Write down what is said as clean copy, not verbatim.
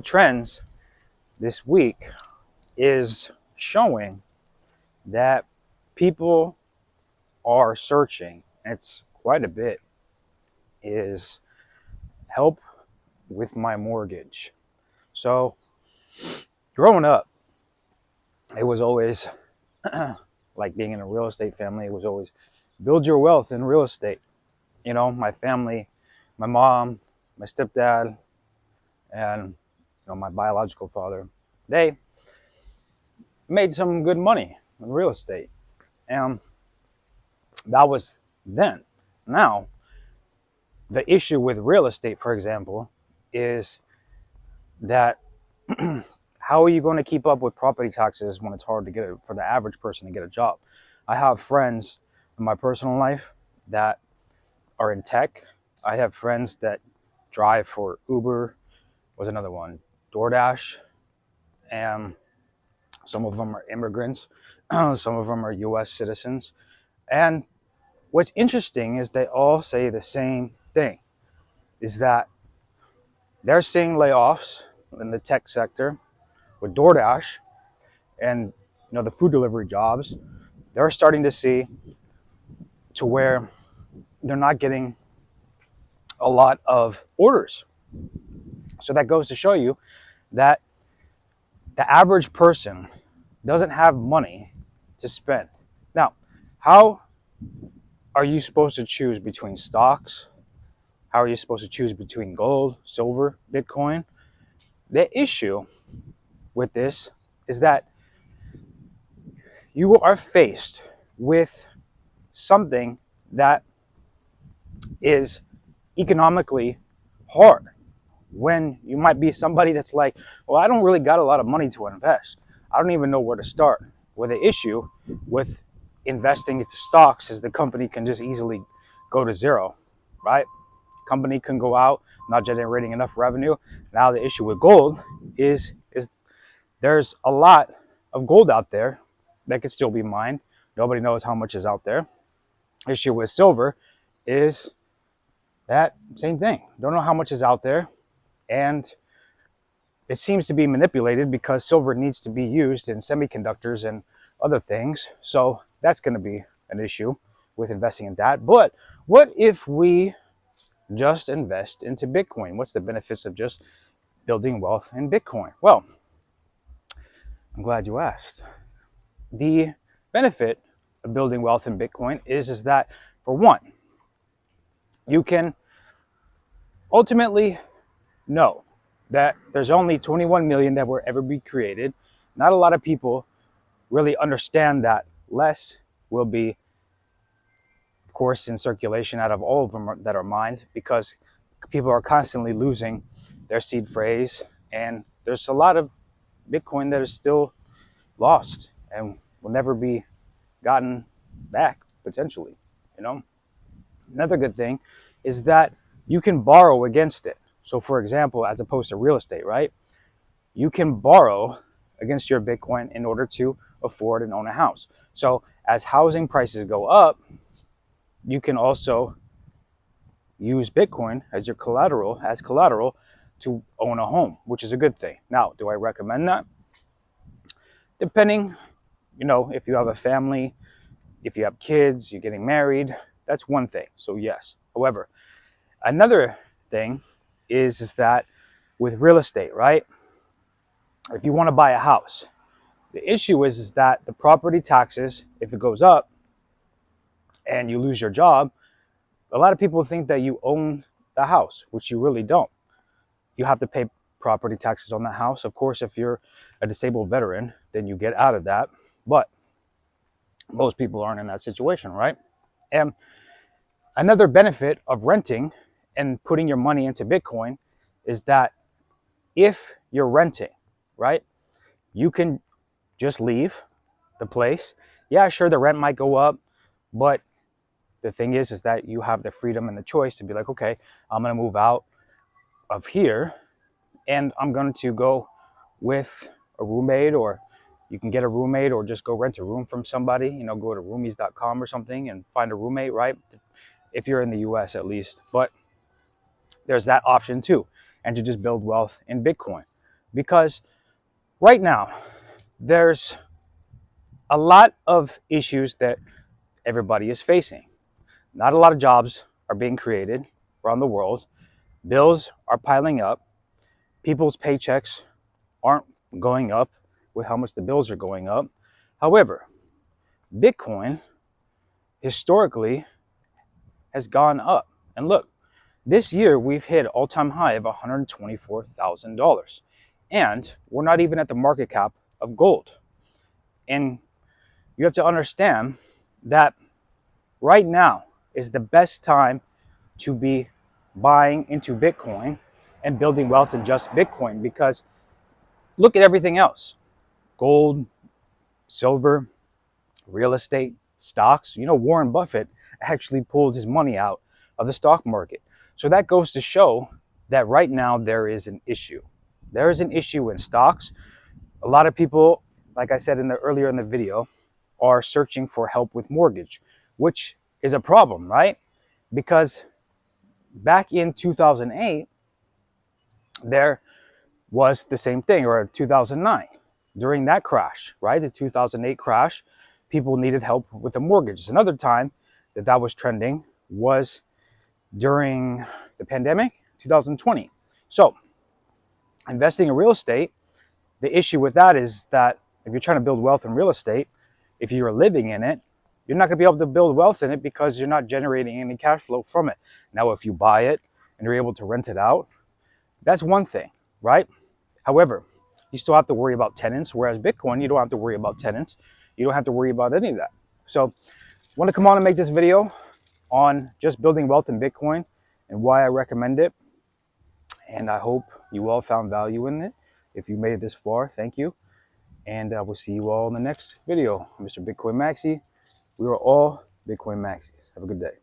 Trends this week is showing that people are searching, it's quite a bit, is help with my mortgage. So growing up, it was always like being in a real estate family, it was always build your wealth in real estate. You know, my family, my mom, my stepdad, and my biological father, they made some good money in real estate. And that was then. Now, the issue with real estate, for example, is that how are you going to keep up with property taxes when it's hard to get it for the average person to get a job? I have friends in my personal life that are in tech. I have friends that drive for Uber, was another one, DoorDash, and some of them are immigrants, some of them are US citizens. And what's interesting is they all say the same thing, is that they're seeing layoffs in the tech sector with DoorDash and the food delivery jobs. They're starting to see to where they're not getting a lot of orders. So that goes to show you that the average person doesn't have money to spend. Now, how are you supposed to choose between stocks? How are you supposed to choose between gold, silver, Bitcoin? The issue with this is that you are faced with something that is economically hard, when you might be somebody that's like, well, I don't really got a lot of money to invest. I don't even know where to start. Well, the issue with investing into stocks is the company can just easily go to zero, right? Company can go out, not generating enough revenue. Now the issue with gold is there's a lot of gold out there that could still be mined. Nobody knows how much is out there. Issue with silver is that same thing. Don't know how much is out there. And it seems to be manipulated because silver needs to be used in semiconductors and other things. So that's going to be an issue with investing in that. But what if we just invest into Bitcoin? What's the benefits of just building wealth in Bitcoin? Well, I'm glad you asked. The benefit of building wealth in Bitcoin is that, for one, you can ultimately know that there's only 21 million that will ever be created. Not a lot of people really understand that less will be, of course, in circulation out of all of them that are mined, because people are constantly losing their seed phrase, and there's a lot of Bitcoin that is still lost and will never be gotten back, potentially. Another good thing is that you can borrow against it. So for example, as opposed to real estate, right? You can borrow against your Bitcoin in order to afford and own a house. So as housing prices go up, you can also use Bitcoin as your collateral, to own a home, which is a good thing. Now, do I recommend that? Depending, if you have a family, if you have kids, you're getting married, that's one thing. So yes. However, another thing is that with real estate, right? If you want to buy a house, the issue is that the property taxes, if it goes up and you lose your job, a lot of people think that you own the house, which you really don't. You have to pay property taxes on that house. Of course, if you're a disabled veteran, then you get out of that. But most people aren't in that situation, right? And another benefit of renting and putting your money into Bitcoin is that if you're renting, right, you can just leave the place. Yeah, sure, the rent might go up, but the thing is that you have the freedom and the choice to be like, okay, I'm going to move out of here and I'm going to go with a roommate, or you can get a roommate or just go rent a room from somebody, go to roomies.com or something and find a roommate, right? If you're in the US at least. But there's that option too, and to just build wealth in Bitcoin. Because right now, there's a lot of issues that everybody is facing. Not a lot of jobs are being created around the world. Bills are piling up. People's paychecks aren't going up with how much the bills are going up. However, Bitcoin historically has gone up. And look, this year we've hit all-time high of $124,000. And we're not even at the market cap of gold. And you have to understand that right now is the best time to be buying into Bitcoin and building wealth in just Bitcoin, because look at everything else: gold, silver, real estate, stocks. You know, Warren Buffett actually pulled his money out of the stock market. So that goes to show that right now there is an issue. There is an issue in stocks. A lot of people, like I said earlier in the video, are searching for help with mortgage, which is a problem, right? Because back in 2008, there was the same thing, or 2009, during that crash, right? The 2008 crash, people needed help with a mortgage. Another time that was trending was during the pandemic, 2020. So investing in real estate, the issue with that is that if you're trying to build wealth in real estate, if you're living in it, you're not going to be able to build wealth in it because you're not generating any cash flow from it. Now, if you buy it and you're able to rent it out, that's one thing, right? However, you still have to worry about tenants, whereas Bitcoin, you don't have to worry about tenants. You don't have to worry about any of that. So I want to come on and make this video on just building wealth in Bitcoin and why I recommend it. And I hope you all found value in it. If you made it this far, thank you. And we'll see you all in the next video. Mr. Bitcoin Maxi. We are all Bitcoin Maxis. Have a good day.